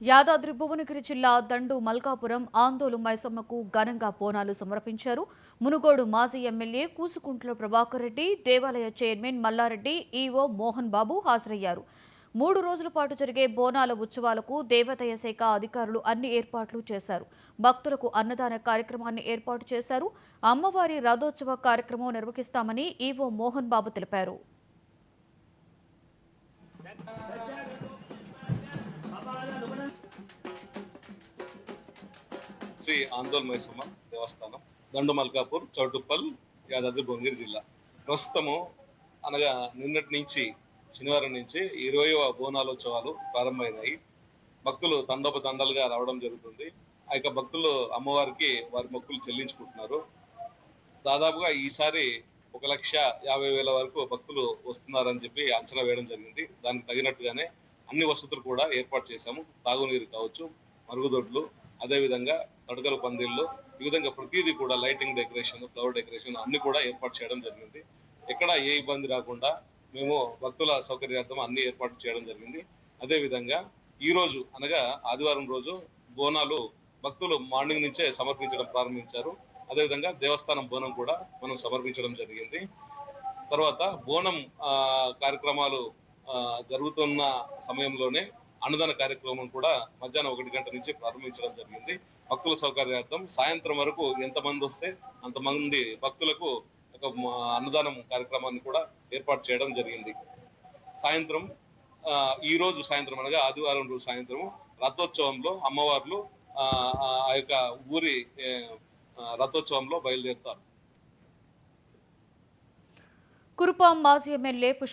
యాదాద్రి భువనగిరి జిల్లా దండు మల్కాపురం ఆందోళన మైసమ్మకు ఘనంగా బోనాలు సమర్పించారు. మునుగోడు మాజీ ఎమ్మెల్యే కూసుకుంట్ల ప్రభాకర్ రెడ్డి, దేవాలయ చైర్మన్ మల్లారెడ్డి, ఈవో మోహన్ బాబు హాజరయ్యారు. 3 రోజుల పాటు జరిగే బోనాల ఉత్సవాలకు దేవాదాయ శాఖ అధికారులు అన్ని ఏర్పాట్లు చేశారు. భక్తులకు అన్నదాన కార్యక్రమాన్ని ఏర్పాటు చేశారు. అమ్మవారి రథోత్సవ కార్యక్రమం నిర్వహిస్తామని ఈవో మోహన్ బాబు తెలిపారు. శ్రీ ఆందోళన మైసమ్మ దేవస్థానం దండు మల్కాపూర్ చౌటుప్పల్ యాదాద్రి భువనగిరి జిల్లా. ప్రస్తుతము అనగా నిన్నటి నుంచి శనివారం నుంచి 20వ బోనాలోత్సవాలు ప్రారంభమైనాయి. భక్తులు తండోపతండాలుగా రావడం జరుగుతుంది. ఆ యొక్క భక్తులు అమ్మవారికి వారి మొక్కులు చెల్లించుకుంటున్నారు. దాదాపుగా ఈసారి 1,50,000 వరకు భక్తులు వస్తున్నారని చెప్పి అంచనా వేయడం జరిగింది. దానికి తగినట్టుగానే అన్ని వసతులు కూడా ఏర్పాటు చేశాము. తాగునీరు కావచ్చు, మరుగుదొడ్లు, అదేవిధంగా తడకల పందిళ్ళు, ఈ విధంగా ప్రతిదీ కూడా లైటింగ్ డెకరేషన్, ఫ్లవర్ డెకరేషన్ అన్ని కూడా ఏర్పాటు చేయడం జరిగింది. ఎక్కడ ఏ ఇబ్బంది రాకుండా మేము భక్తుల సౌకర్యార్థం అన్ని ఏర్పాటు చేయడం జరిగింది. అదేవిధంగా ఈ రోజు అనగా ఆదివారం రోజు బోనాలు భక్తులు మార్నింగ్ నుంచే సమర్పించడం ప్రారంభించారు. అదేవిధంగా దేవస్థానం బోనం కూడా మనం సమర్పించడం జరిగింది. తర్వాత బోనం కార్యక్రమాలు జరుగుతున్న సమయంలోనే అన్నదాన కార్యక్రమం కూడా మధ్యాహ్నం 1 గంట నుంచి ప్రారంభించడం జరిగింది. భక్తుల సౌకర్యార్థం సాయంత్రం వరకు ఎంతమంది వస్తే అంతమంది భక్తులకు ఒక అన్నదానం కార్యక్రమాన్ని కూడా ఏర్పాటు చేయడం జరిగింది. సాయంత్రం ఈ రోజు సాయంత్రం అనగా ఆదివారం రోజు సాయంత్రం రథోత్సవంలో అమ్మవార్లు ఆ యొక్క ఊరి రథోత్సవంలో బయలుదేరుతారు. కురుపాం మాజీ ఎమ్మెల్యే